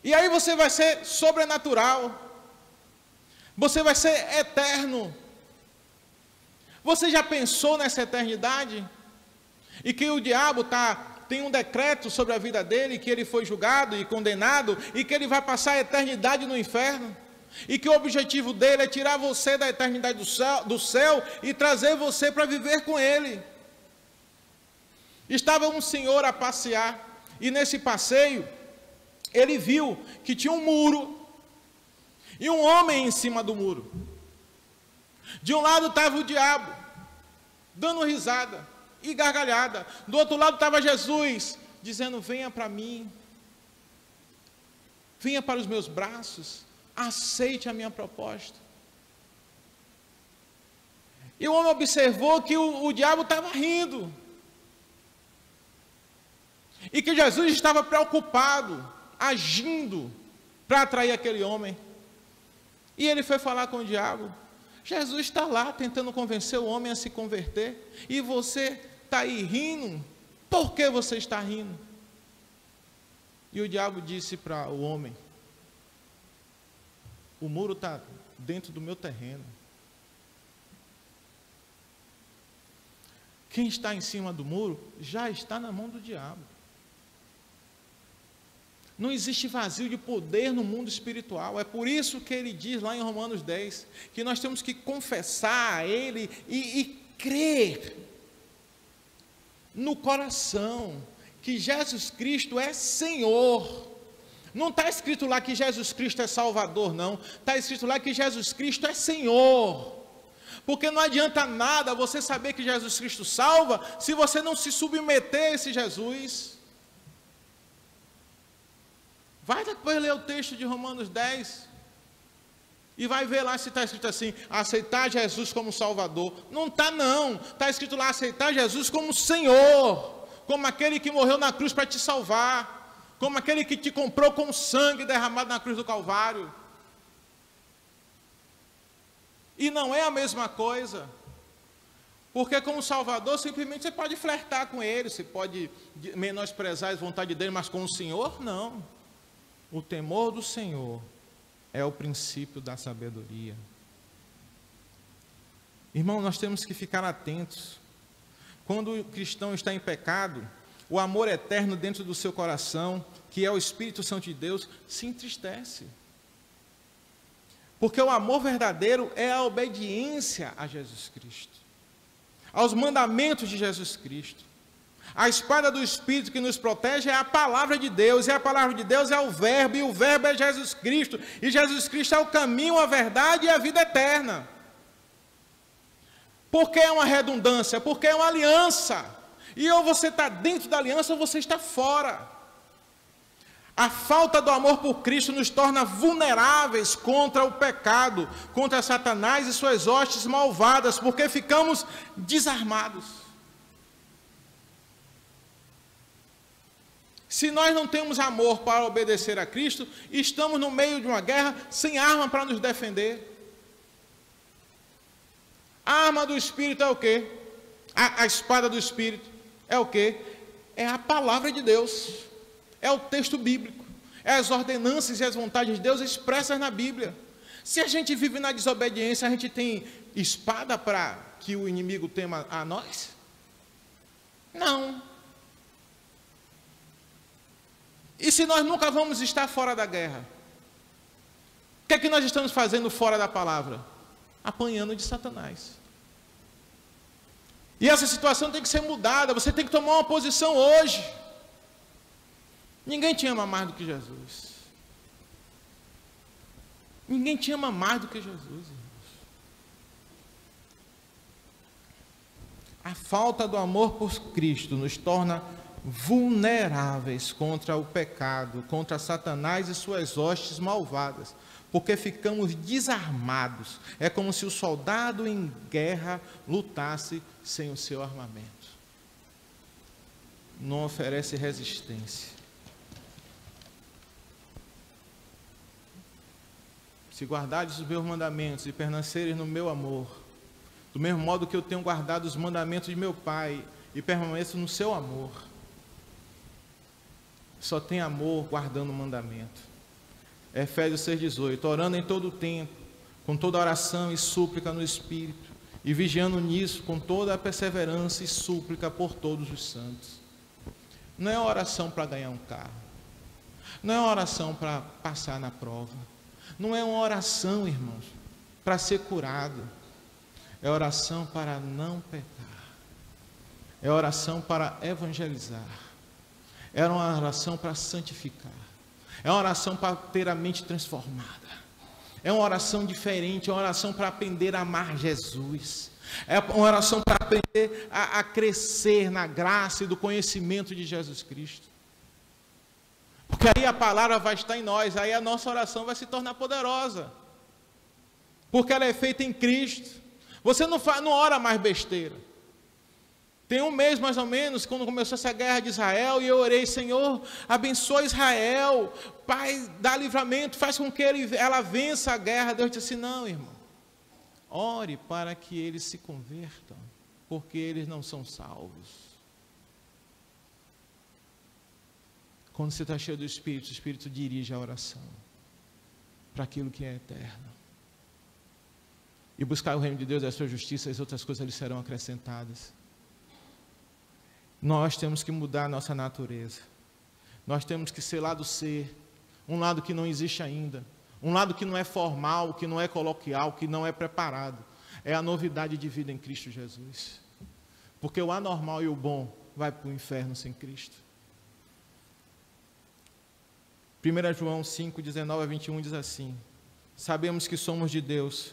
E aí você vai ser sobrenatural. Você vai ser eterno. Você já pensou nessa eternidade? E que o diabo tem um decreto sobre a vida dele, que ele foi julgado e condenado, e que ele vai passar a eternidade no inferno, e que o objetivo dele é tirar você da eternidade do céu e trazer você para viver com ele. Estava um senhor a passear, e nesse passeio, ele viu que tinha um muro, e um homem em cima do muro. De um lado estava o diabo, dando risada e gargalhada. Do outro lado estava Jesus, dizendo: venha para mim, venha para os meus braços, aceite a minha proposta. E o homem observou que o diabo estava rindo, e que Jesus estava preocupado, agindo para atrair aquele homem. E ele foi falar com o diabo. Jesus está lá tentando convencer o homem a se converter, e você está aí rindo. Por que você está rindo? E o diabo disse para o homem: o muro está dentro do meu terreno. Quem está em cima do muro já está na mão do diabo. Não existe vazio de poder no mundo espiritual. É por isso que ele diz lá em Romanos 10, que nós temos que confessar a Ele e crer no coração que Jesus Cristo é Senhor. Não está escrito lá que Jesus Cristo é Salvador, não. Está escrito lá que Jesus Cristo é Senhor. Porque não adianta nada você saber que Jesus Cristo salva, se você não se submeter a esse Jesus. Vai depois ler o texto de Romanos 10. E vai ver lá se está escrito assim, aceitar Jesus como Salvador. Não está não, está escrito lá, aceitar Jesus como Senhor, como aquele que morreu na cruz para te salvar, como aquele que te comprou com sangue derramado na cruz do Calvário. E não é a mesma coisa, porque como Salvador, simplesmente você pode flertar com Ele, você pode menosprezar a vontade dEle, mas com o Senhor, não. O temor do Senhor é o princípio da sabedoria. Irmão, nós temos que ficar atentos. Quando o cristão está em pecado, o amor eterno dentro do seu coração, que é o Espírito Santo de Deus, se entristece. Porque o amor verdadeiro é a obediência a Jesus Cristo, aos mandamentos de Jesus Cristo. A espada do Espírito que nos protege é a palavra de Deus, e a palavra de Deus é o Verbo, e o Verbo é Jesus Cristo, e Jesus Cristo é o caminho, a verdade e a vida eterna. Por que é uma redundância? Porque é uma aliança, e ou você está dentro da aliança ou você está fora. A falta do amor por Cristo nos torna vulneráveis contra o pecado, contra Satanás e suas hostes malvadas, porque ficamos desarmados. Se nós não temos amor para obedecer a Cristo, estamos no meio de uma guerra sem arma para nos defender. A arma do Espírito é o quê? A espada do Espírito é o quê? É a palavra de Deus, é o texto bíblico, é as ordenanças e as vontades de Deus expressas na Bíblia. Se a gente vive na desobediência, a gente tem espada para que o inimigo tema a nós? Não. E se nós nunca vamos estar fora da guerra? O que é que nós estamos fazendo fora da palavra? Apanhando de Satanás. E essa situação tem que ser mudada, você tem que tomar uma posição hoje. Ninguém te ama mais do que Jesus. Ninguém te ama mais do que Jesus, irmãos. A falta do amor por Cristo nos torna vulneráveis contra o pecado, contra Satanás e suas hostes malvadas, porque ficamos desarmados. É como se o soldado em guerra lutasse sem o seu armamento. Não oferece resistência. Se guardares os meus mandamentos e permaneceres no meu amor, do mesmo modo que eu tenho guardado os mandamentos de meu Pai e permaneço no seu amor. Só tem amor guardando o mandamento. Efésios 6,18, orando em todo o tempo, com toda oração e súplica no Espírito, e vigiando nisso com toda a perseverança e súplica por todos os santos. Não é uma oração para ganhar um carro, não é uma oração para passar na prova, não é uma oração, irmãos, para ser curado, é oração para não pecar, é oração para evangelizar, é uma oração para santificar, é uma oração para ter a mente transformada, é uma oração diferente, é uma oração para aprender a amar Jesus, é uma oração para aprender a crescer na graça e do conhecimento de Jesus Cristo. Porque aí a palavra vai estar em nós, aí a nossa oração vai se tornar poderosa, porque ela é feita em Cristo. Você não ora mais besteira. Tem um mês mais ou menos, quando começou essa guerra de Israel, e eu orei: Senhor, abençoa Israel, Pai, dá livramento, faz com que ela vença a guerra. Deus disse assim: não, irmão, ore para que eles se convertam, porque eles não são salvos. Quando você está cheio do Espírito, o Espírito dirige a oração para aquilo que é eterno. E buscar o reino de Deus e a sua justiça, as outras coisas lhe serão acrescentadas. Nós temos que mudar a nossa natureza. Nós temos que ser lado ser, um lado que não existe ainda, um lado que não é formal, que não é coloquial, que não é preparado. É a novidade de vida em Cristo Jesus. Porque o anormal e o bom vai para o inferno sem Cristo. 1 João 5, 19 a 21 diz assim: sabemos que somos de Deus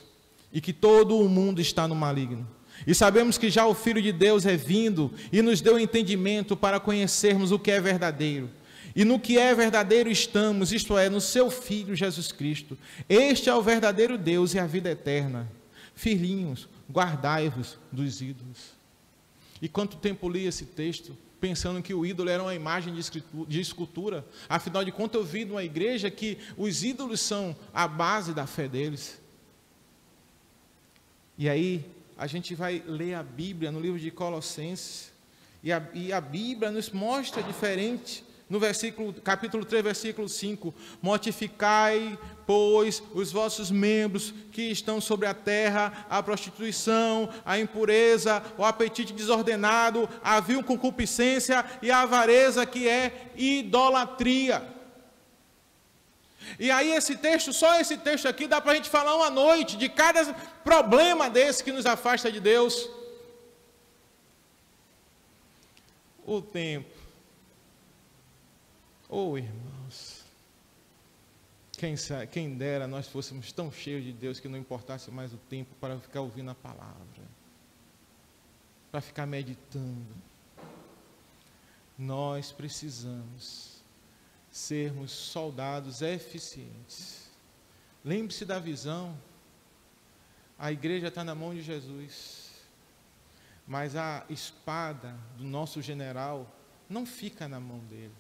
e que todo o mundo está no maligno. E sabemos que já o Filho de Deus é vindo e nos deu entendimento para conhecermos o que é verdadeiro. e no que é verdadeiro estamos, isto é, no seu Filho Jesus Cristo. Este é o verdadeiro Deus e a vida eterna. Filhinhos, guardai-vos dos ídolos. E quanto tempo li esse texto, pensando que o ídolo era uma imagem de escultura. Afinal de contas, eu vi numa igreja que os ídolos são a base da fé deles. E aí, a gente vai ler a Bíblia no livro de Colossenses, e a Bíblia nos mostra diferente. No capítulo 3, versículo 5, mortificai, pois, os vossos membros que estão sobre a terra, a prostituição, a impureza, o apetite desordenado, a vil concupiscência e a avareza, que é idolatria. E aí só esse texto aqui, dá para a gente falar uma noite de cada problema desse que nos afasta de Deus. O tempo. Oh, irmãos, quem dera nós fôssemos tão cheios de Deus que não importasse mais o tempo para ficar ouvindo a palavra, para ficar meditando. Nós precisamos sermos soldados eficientes. Lembre-se da visão. A igreja está na mão de Jesus, mas a espada do nosso general não fica na mão dele.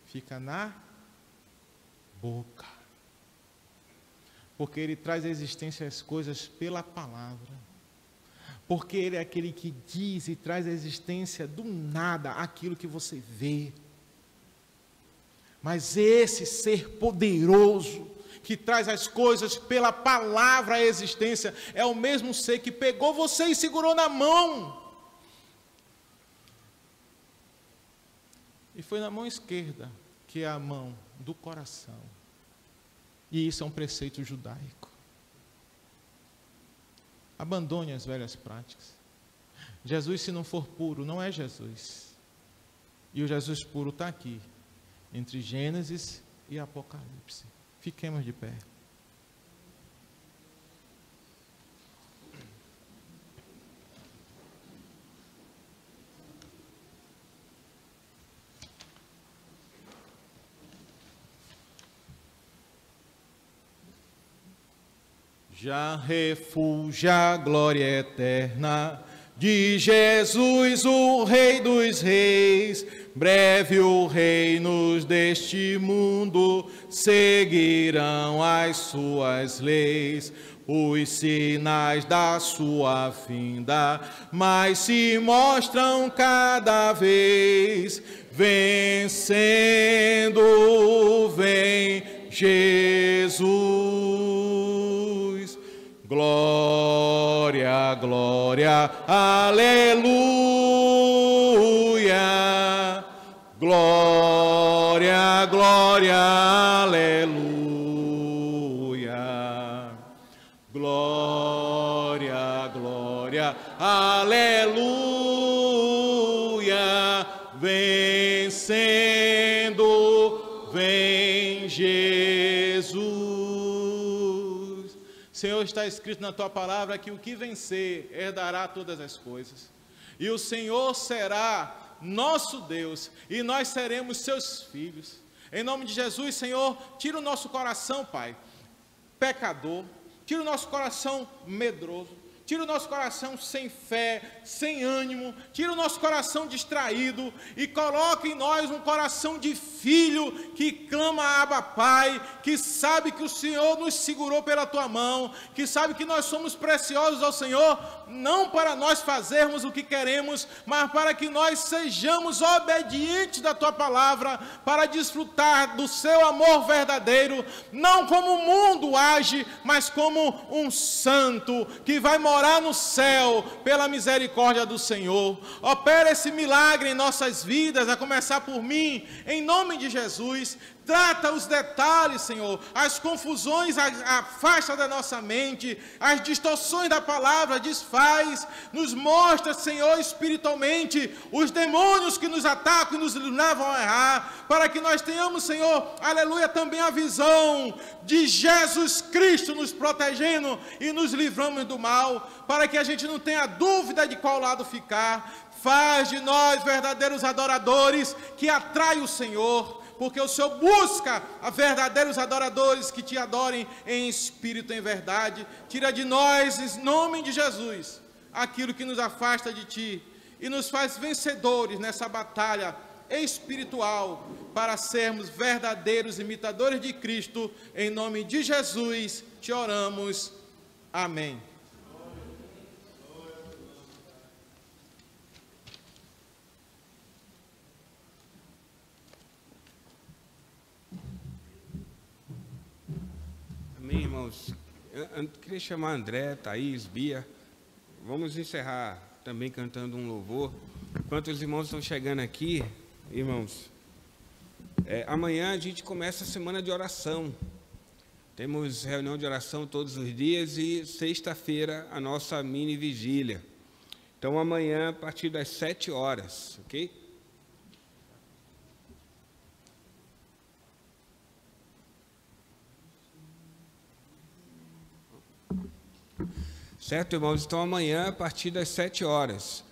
Fica na boca. Porque ele traz à existência as coisas pela palavra. Porque ele é aquele que diz e traz à existência do nada aquilo que você vê. Mas esse ser poderoso, que traz as coisas pela palavra à existência, é o mesmo ser que pegou você e segurou na mão. E foi na mão esquerda, que é a mão do coração. E isso é um preceito judaico. Abandone as velhas práticas. Jesus, se não for puro, não é Jesus. E o Jesus puro está aqui, entre Gênesis e Apocalipse. Fiquemos de pé. Já refúgio a glória eterna de Jesus, o Rei dos Reis. Breve o reinos deste mundo seguirão as suas leis. Os sinais da sua vinda mais se mostram cada vez. Vencendo, vem Jesus. Glória, glória, aleluia. Glória, glória, aleluia. Glória, glória, aleluia. Vencendo, vem Jesus. Senhor, está escrito na tua palavra que o que vencer herdará todas as coisas. E o Senhor será nosso Deus, e nós seremos seus filhos. Em nome de Jesus, Senhor, tira o nosso coração, Pai, pecador, tira o nosso coração medroso, tira o nosso coração sem fé, sem ânimo, tira o nosso coração distraído e coloca em nós um coração de filho que clama a Abba Pai, que sabe que o Senhor nos segurou pela tua mão, que sabe que nós somos preciosos ao Senhor, não para nós fazermos o que queremos, mas para que nós sejamos obedientes da tua palavra, para desfrutar do seu amor verdadeiro, não como o mundo age, mas como um santo que vai morar no céu pela misericórdia do Senhor. Opera esse milagre em nossas vidas, a começar por mim, em nome de Jesus. Trata os detalhes, Senhor, as confusões afasta da nossa mente, as distorções da palavra desfaz, nos mostra, Senhor, espiritualmente, os demônios que nos atacam e nos levam a errar, para que nós tenhamos, Senhor, aleluia, também a visão de Jesus Cristo nos protegendo e nos livramos do mal, para que a gente não tenha dúvida de qual lado ficar. Faz de nós verdadeiros adoradores que atraem o Senhor, porque o Senhor busca a verdadeiros adoradores que te adorem em espírito e em verdade. Tira de nós, em nome de Jesus, aquilo que nos afasta de Ti e nos faz vencedores nessa batalha espiritual para sermos verdadeiros imitadores de Cristo. Em nome de Jesus te oramos. Amém. Amém, irmãos. Eu queria chamar André, Thaís, Bia. Vamos encerrar também cantando um louvor. Enquanto os irmãos estão chegando aqui, irmãos, amanhã a gente começa a semana de oração. Temos reunião de oração todos os dias e sexta-feira a nossa mini vigília. Então amanhã a partir das 7 horas, ok? Certo, irmãos? Então, amanhã, a partir das 7 horas.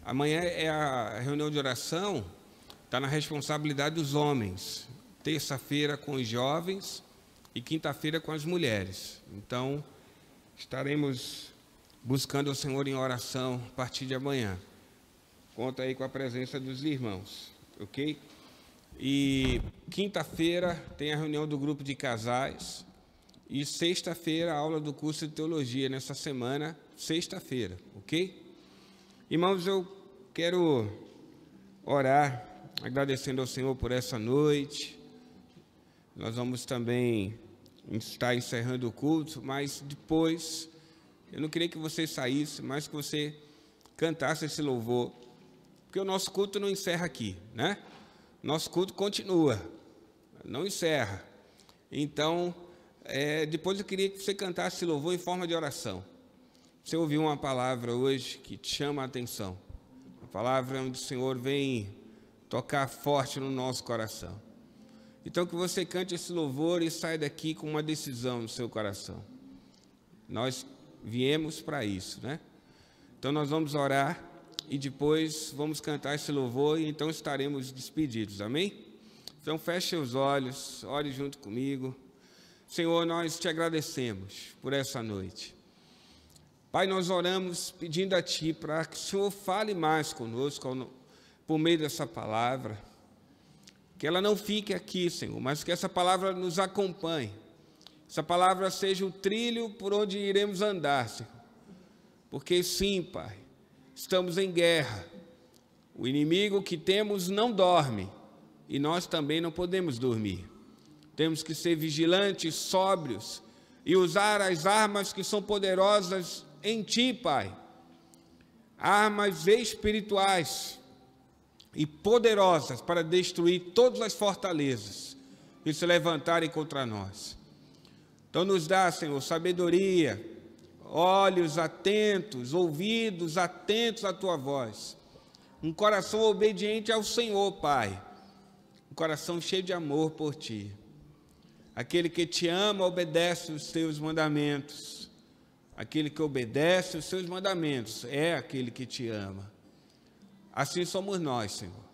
Amanhã é a reunião de oração, está na responsabilidade dos homens. Terça-feira com os jovens e quinta-feira com as mulheres. Então, estaremos buscando o Senhor em oração a partir de amanhã. Conta aí com a presença dos irmãos, ok? E quinta-feira tem a reunião do grupo de casais. E sexta-feira, a aula do curso de teologia, nessa semana, sexta-feira, ok? Irmãos, eu quero orar, agradecendo ao Senhor por essa noite. Nós vamos também estar encerrando o culto, mas depois, eu não queria que você saísse, mas que você cantasse esse louvor, porque o nosso culto não encerra aqui, né? Nosso culto continua, não encerra. Então, depois eu queria que você cantasse esse louvor em forma de oração. Você ouviu uma palavra hoje que te chama a atenção. A palavra onde o Senhor vem tocar forte no nosso coração. Então que você cante esse louvor e saia daqui com uma decisão no seu coração. Nós viemos para isso, né? Então nós vamos orar e depois vamos cantar esse louvor e então estaremos despedidos, amém? Então feche os olhos, ore junto comigo. Senhor, nós te agradecemos por essa noite. Pai, nós oramos pedindo a Ti para que o Senhor fale mais conosco por meio dessa palavra. Que ela não fique aqui, Senhor, mas que essa palavra nos acompanhe. Essa palavra seja o trilho por onde iremos andar, Senhor. Porque sim, Pai, estamos em guerra. O inimigo que temos não dorme e nós também não podemos dormir. Temos que ser vigilantes, sóbrios e usar as armas que são poderosas em Ti, Pai. Armas espirituais e poderosas para destruir todas as fortalezas que se levantarem contra nós. Então nos dá, Senhor, sabedoria, olhos atentos, ouvidos atentos à Tua voz. Um coração obediente ao Senhor, Pai. Um coração cheio de amor por Ti. Aquele que te ama, obedece os teus mandamentos. Aquele que obedece os seus mandamentos é aquele que te ama. Assim somos nós, Senhor.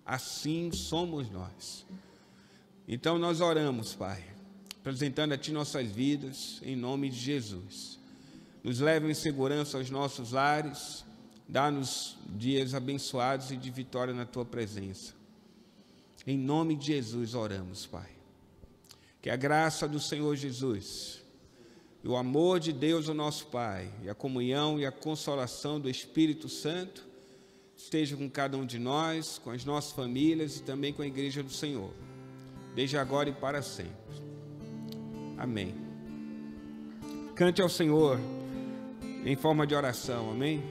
Assim somos nós. Então nós oramos, Pai, apresentando a Ti nossas vidas, em nome de Jesus. Nos leve em segurança aos nossos lares, dá-nos dias abençoados e de vitória na Tua presença. Em nome de Jesus oramos, Pai. Que a graça do Senhor Jesus, e o amor de Deus, o nosso Pai, e a comunhão e a consolação do Espírito Santo, esteja com cada um de nós, com as nossas famílias e também com a Igreja do Senhor, desde agora e para sempre. Amém. Cante ao Senhor em forma de oração, amém?